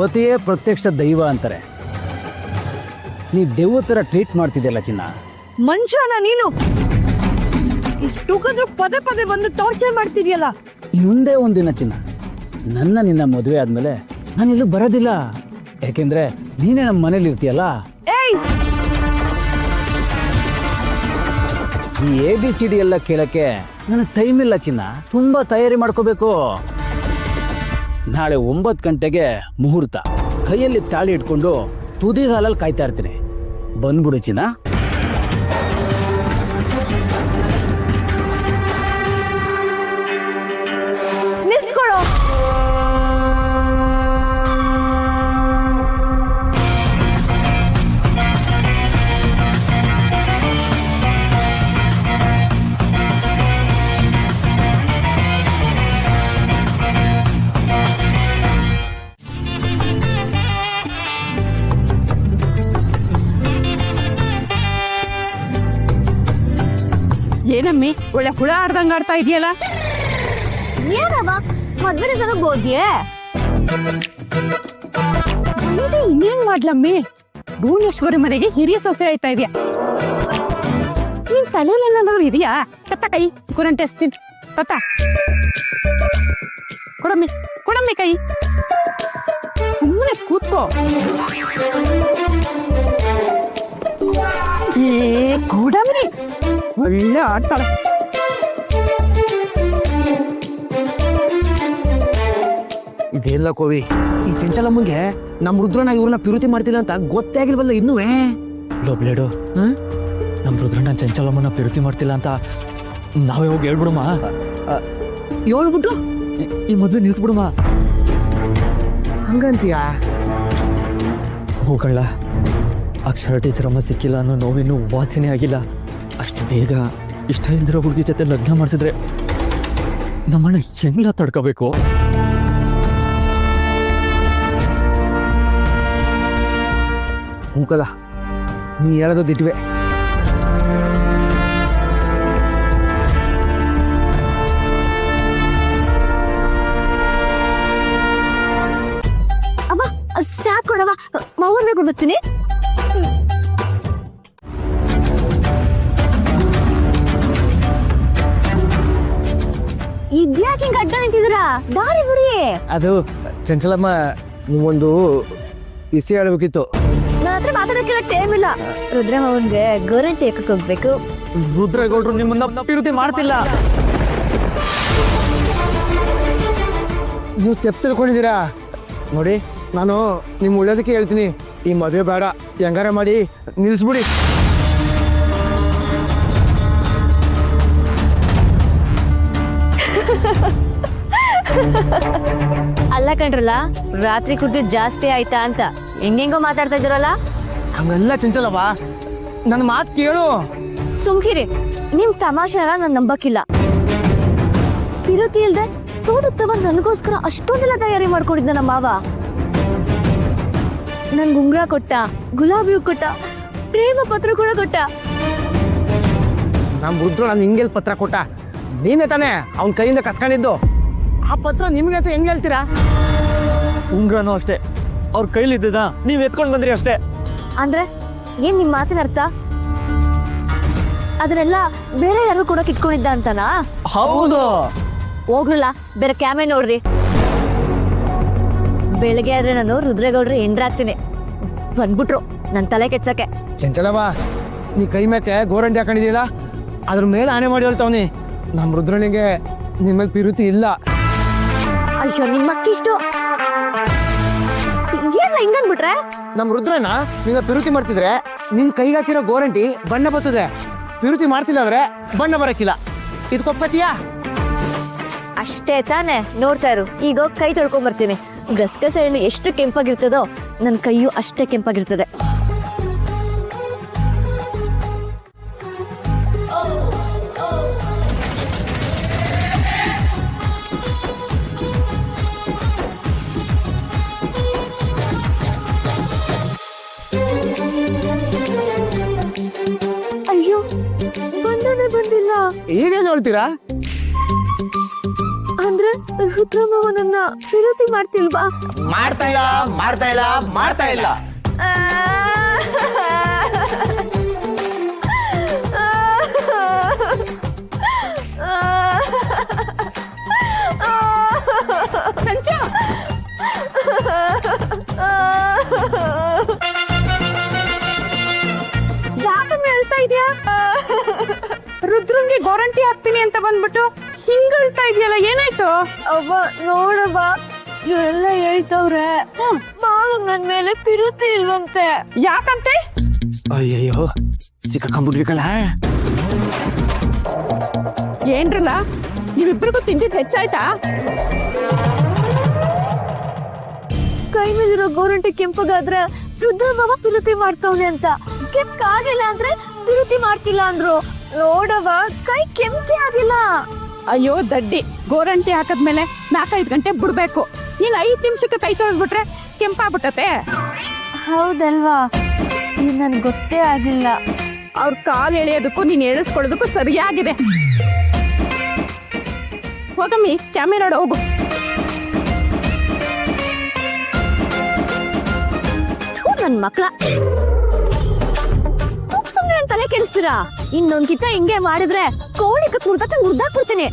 ಪತಿಯೇ ಪ್ರತ್ಯಕ್ಷ ದೈವ ಅಂತಾರೆ. ನೀ ದೆವ್ವ ಥರ ಟ್ರೀಟ್ ಮಾಡ್ತಿದ್ಯಲ್ಲ ಚಿನ್ನ. ಮನುಷ್ಯನ ನೀನು ಇಷ್ಟುಕಿದ್ರು ಪದೇ ಪದೇ ಬಂದು ಟಾರ್ಚರ್ ಮಾಡ್ತಿದ್ಯಲ್ಲ. ಮುಂದೆ ಒಂದಿನ ಚಿನ್ನ, ನಿನ್ನ ಮದುವೆ ಆದ್ಮೇಲೆ ನಾನು ಇಲ್ಲೂ ಬರೋದಿಲ್ಲ. ಯಾಕೆಂದ್ರೆ ನೀನೇ ನಮ್ಮ ಮನೇಲಿ ಇರ್ತೀಯಲ್ಲ. ಏಯ್, ಈ ABCD ಎಲ್ಲ ಕೇಳಕ್ಕೆ ನನಗೆ ಟೈಮ್ ಇಲ್ಲ ಚಿನ್ನ. ತುಂಬಾ ತಯಾರಿ ಮಾಡ್ಕೋಬೇಕು. ನಾಳೆ 9 ಗಂಟೆಗೆ ಮುಹೂರ್ತ. ಕೈಯಲ್ಲಿ ತಾಳಿ ಇಟ್ಕೊಂಡು ತುದಿ ಹಾಲಲ್ಲಿ ಕಾಯ್ತಾ ಇರ್ತೀನಿ. ಬಂದ್ಬಿಡು ಚಿನ್ನ. ನಿಲ್ಸ್ಕೊಳ್ಳೋ. ಏನಮ್ಮಿ ಒಳ್ಳೆ ಹುಳ ಆಡ್ದಂಗ ಆಡ್ತಾ ಇದೆಯಲ್ಲ. ಏನವ ಮದ್ವೆ ದಿವಸ ಗೋದ್ಯೆ ಇನ್ನೇನ್ ಮಾಡ್ಲಮ್ಮಿ, ಭುವನೇಶ್ವರಿ ಮನೆಗೆ ಹಿರಿಯ ಸೊಸೆ ಆಯ್ತಾ ಇದೆಯಾ. ನಿನ್ ತಲೆಯಲ್ಲೇನಾದ್ರು ಇದೆಯಾ? ತತ್ತ ಕೈ ಕುರಂಟೆ ಎಸ್ತೀನಿ. ತತ್ತ ಕೊಡಮ್ಮಿ ಕೈ. ಸುಮ್ಮನೆ ಕೂತ್ಕೋ. ಕೂಡಮ್ಮಿ ಒಳ್ಳೆ ಆಡ್ತಾಳೆ. ಇದೆಲ್ಲ ಕೋವಿ, ಈ ಚಂಚಲಮ್ಮಂಗೆ ನಮ್ಮ ರುದ್ರನ ಇವ್ರನ್ನ ಪಿರುತಿ ಮಾಡ್ತಿಲ್ಲ ಅಂತ ಗೊತ್ತೇ ಆಗಿಲ್ವಲ್ಲ ಇನ್ನೂ. ಬ್ಲೇಡು, ನಮ್ಮ ರುದ್ರಣ್ಣ ಚಂಚಲಮ್ಮನ ಪಿರುತಿ ಮಾಡ್ತಿಲ್ಲ ಅಂತ ನಾವೇ ಹೋಗಿ ಹೇಳ್ಬಿಡಮ್ಮ. ಹೇಳ್ಬಿಟ್ಟು ಈ ಮದ್ವೆ ನಿಲ್ಸ್ಬಿಡಮ್ಮ. ಹಂಗಂತೀಯ? ಹೋಗಲ್ಲ, ಅಕ್ಷರ ಟೀಚರ್ ಅಮ್ಮ ಸಿಕ್ಕಿಲ್ಲ ಅನ್ನೋ ನೋವಿನ್ನೂ ವಾಸನೆ ಆಗಿಲ್ಲ. ಅಷ್ಟು ಬೇಗ ಇಷ್ಟ ಇಲ್ದಿರೋ ಹುಡುಗಿ ಜೊತೆ ಲಗ್ನ ಮಾಡಿಸಿದ್ರೆ ನಮ್ಮಣ್ಣ ಹೆಂಗ್ಲ ತಡ್ಕೋಬೇಕು? ಹೂಕಲ್ಲ, ನೀ ಹೇಳೋದು ದಿಟ್ವೆ. ಅಮ್ಮ ಸಾಕ್ ಕೊಡವ, ಮೌನ ಕೊಡ್ಬರ್ತೀನಿ. ಇದ್ಯಾಕೆ ಹಿಂಗ್ ಅಡ್ಡ ನಿಂತಿದ್ದೀರಾ? ದಾರಿ ಬಿಡಿ. ಅದು ಚಂಚಲಮ್ಮ, ನೀವೊಂದು ವಿಷಯ ಹೇಳ್ಬೇಕಿತ್ತು. ನನ್ನ ಹತ್ರ ಮಾತಾಡೋಕೆ ಟೈಮ್ ಇಲ್ಲ. ರುದ್ರಮ್ಮನ್ಗೆ ಗೋರಂಟಿ ಹಾಕಕ್ ಹೋಗ್ಬೇಕು. ರುದ್ರೇಗೌಡರು ನಿಮ್ಮನ್ನ ಪಿರುತಿ ಮಾಡ್ತಿಲ್ಲ. ನೀವು ತೆಪ್ಪ ತಿಳ್ಕೊಂಡಿದ್ದೀರಾ ನೋಡಿ. ನಾನು ನಿಮ್ಮ ಉಳ್ಳೋದಕ್ಕೆ ಹೇಳ್ತೀನಿ, ಈ ಮದುವೆ ಬೇಡ, ಹೆಂಗಾರ ಮಾಡಿ ನಿಲ್ಲಿಸ್ಬಿಡಿ. ಅಲ್ಲ ಕಣ್ರಲ್ಲ, ರಾತ್ರಿ ಕುಡ್ದು ಜಾಸ್ತಿ ಆಯ್ತಾ ಅಂತ ಹೆಂಗೆಂಗೋ ಮಾತಾಡ್ತಾ ಇದ್ದೀರಲ್ಲ. ಹಂಗಲ್ಲ ಚಂಚಲವ್ವ, ನನ್ನ ಮಾತು ಕೇಳು. ಸುಮ್ಕಿರಿ, ನಿಮ್ ತಮಾಷೆನ ನಾನು ನಂಬಕ್ಕಿಲ್ಲ. ತಿರುತಿ ಇಲ್ದೆ ತೋಡುತ್ತವ ನನಗೋಸ್ಕರ ಅಷ್ಟೊಂದೆಲ್ಲ ತಯಾರಿ ಮಾಡ್ಕೊಂಡಿದ್ದ ನಮ್ಮ ಮಾವ. ನನ್ಗೆ ಉಂಗ್ರ ಕೊಟ್ಟ, ಗುಲಾಬಿ ಹೂ ಕೊಟ್ಟ, ಪ್ರೇಮ ಪತ್ರ ಕೂಡ ಕೊಟ್ಟ. ನಮ್ಮ ರುದ್ರ ನಾನು ಹಿಂಗೆಲ್ ಪತ್ರ ಕೊಟ್ಟ? ನೀನೇ ತಾನೇ ಅವನ ಕೈಯಿಂದ ಕಸ್ಕೊಂಡಿದ್ದು. ಆ ಪತ್ರ ನಿಮ್ಗೆ ಅಂತ ಹೆಂಗ್ ಹೇಳ್ತೀರಾ? ಉಂಗ್ರನೂ ಅಷ್ಟೇ, ಅವ್ರ ಕೈಲಿದ್ದ ನೀವ್ ಎತ್ಕೊಂಡ್ ಬಂದ್ರಿ ಅಷ್ಟೇ. ಅಂದ್ರೆ ಏನ್ ನಿಮ್ ಮಾತಿನ ಅರ್ಥ? ಅದನ್ನೆಲ್ಲ ಬೇರೆ ಯಾರು ಕೂಡ ಕಿತ್ಕೊಂಡಿದ್ದ ಅಂತನಾ? ಹೌದು. ಹೋಗ್ರಲ್ಲ, ಬೇರೆ ಕ್ಯಾಮೆ ನೋಡ್ರಿ. ಬೆಳಗ್ಗೆ ಆದ್ರೆ ನಾನು ರುದ್ರೇಗೌಡ್ರು ಹೆಂಡ್ರಾಗ್ತೀನಿ. ಬಂದ್ಬಿಟ್ರು ನನ್ ತಲೆ ಕೆಚ್ಚಕ್ಕೆ. ಚಂಚಲವ್ವ, ನೀ ಕೈ ಮ್ಯಾಕೆ ಗೋರಂಟಿ ಹಾಕೊಂಡಿದ್ದಿಲ್ಲ, ಅದ್ರ ಮೇಲೆ ಆನೆ ಮಾಡಿ ಹೇಳ್ತಾವನಿ. ನಮ್ಮ ರುದ್ರನಿಗೆ ನಿಮ್ಮಲ್ಲಿ ಪಿರುತಿ ಇಲ್ಲ. ಅಯ್ಯೋ ನಿಮ್ಮಕ್ಕಿಷ್ಟು ಏನ್ ಹಿಂಗನ್ಬಿಟ್ರೆ? ನಮ್ಮ ರುದ್ರನ ನಿನ್ನ ಪಿರುತಿ ಮಾಡ್ತಿದ್ರೆ ನಿನ್ ಕೈಗೆ ಹಾಕಿರೋ ಗೋರಂಟಿ ಬಣ್ಣ ಬರ್ತದೆ. ಪಿರುತಿ ಮಾಡ್ತಿಲ್ಲ ಅಂದ್ರೆ ಬಣ್ಣ ಬರಕ್ಕಿಲ್ಲ. ಇದು ಕೊಪ್ಪತ್ತೀಯಾ? ಅಷ್ಟೇ ತಾನೆ, ನೋಡ್ತಾ ಇರು. ಈಗ ಕೈ ತೊಳ್ಕೊಂಡ್ ಬರ್ತೀನಿ. ಗಸಗಸೆ ಹಣ್ಣು ಎಷ್ಟು ಕೆಂಪಾಗಿರ್ತದೋ ನನ್ನ ಕೈಯು ಅಷ್ಟೇ ಕೆಂಪಾಗಿರ್ತದೆ. ಅಯ್ಯೋ, ಬಂದಿಲ್ಲ. ಈಗೇನು ಹೇಳ್ತೀರಾ? ಅಂದ್ರೆ ಅಂದ್ರೆ ರುದ್ರಮವನನ್ನ ವಿರೋಧಿ ಮಾಡ್ತಿಲ್ವಾ? ಮಾಡ್ತಾ ಇಲ್ಲ ಮಾಡ್ತಾ ಇಲ್ಲ ಮಾಡ್ತಾ ಇಲ್ಲ. ಸಂಚು ಯಾಕಮ್ಮ ಹೇಳ್ತಾ ಇದೀಯಾ? ರುದ್ರಂಗೆ ಗ್ಯಾರಂಟಿ ಹಾಕ್ತೀನಿ ಅಂತ ಬಂದ್ಬಿಟ್ಟು ಹಿಂಗ್ ಹೇಳ್ತಾ ಇದೆಯಲ್ಲ, ಏನಾಯ್ತು? ಅವ್ವ ನೋಡವ್ವ, ಇವರೆಲ್ಲ ಹೇಳ್ತವ್ರೆ ಮಾವ ನನ್ ಮೇಲೆ ಪಿರುತಿ ಇಲ್ವಂತೆ. ಯಾಕಂತೆ? ಅಯ್ಯಯ್ಯೋ ಸಿಕ್ಕಾಕೊಂಡ್ಬಿಟ್ವಿ ಕಣ. ಏನ್ರಲ್ಲ ನೀವಿಬ್ರಿಗೂ ತಿಂದಿದ್ ಹೆಚ್ಚಾಯ್ತಾ? ಕೈ ಮೇಲಿರೋ ಗೋರಂಟಿ ಕೆಂಪಗಾದ್ರೆ ರುದ್ರ ಮಾವ ಪಿರುತಿ ಮಾಡ್ತವ್ನೆ ಅಂತ, ಕೆಂಪಾಗಿಲ್ಲ ಅಂದ್ರೆ ಪಿರುತಿ ಮಾಡ್ತಿಲ್ಲ ಅಂದ್ರು. ನೋಡವ್ವ, ಕೈ ಕೆಂಪೇ ಆಗಿಲ್ಲ. ಅಯ್ಯೋ ದಡ್ಡಿ, ಗೋರಂಟಿ ಹಾಕದ್ಮೇಲೆ 4-5 ಗಂಟೆ ಬಿಡ್ಬೇಕು. ನೀನ್ 5 ನಿಮಿಷಕ್ಕೆ ಕೈ ತೊಳೆದ್ಬಿಟ್ರೆ ಕೆಂಪಾಗ್ಬಿಟ್ಟತೆ. ಹೌದಲ್ವಾ? ಇದು ನನ್ಗೆ ಗೊತ್ತೇ ಆಗಿಲ್ಲ. ಅವ್ರ ಕಾಲ್ ಎಳೆಯೋದಕ್ಕೂ ನೀನ್ ಎಳಿಸ್ಕೊಳ್ಳೋದಕ್ಕೂ ಸರಿಯಾಗಿದೆ. ಹೋಗಮ್ಮಿ, ಕ್ಯಾಮೆರಾ ಹೋಗು. ನನ್ ಮಕ್ಳ ಸುಮ್ನೆ ತಲೆ ಕೆಡಿಸ್ತೀರಾ? ಇನ್ನೊಂದ್ ಕಿತ್ತ ಹಿಂಗೆ ಮಾಡಿದ್ರೆ ಕೋಳಿ ಕತ್ ಮುರ್ದಾಕ್ಬಿಡ್ತೀನಿ.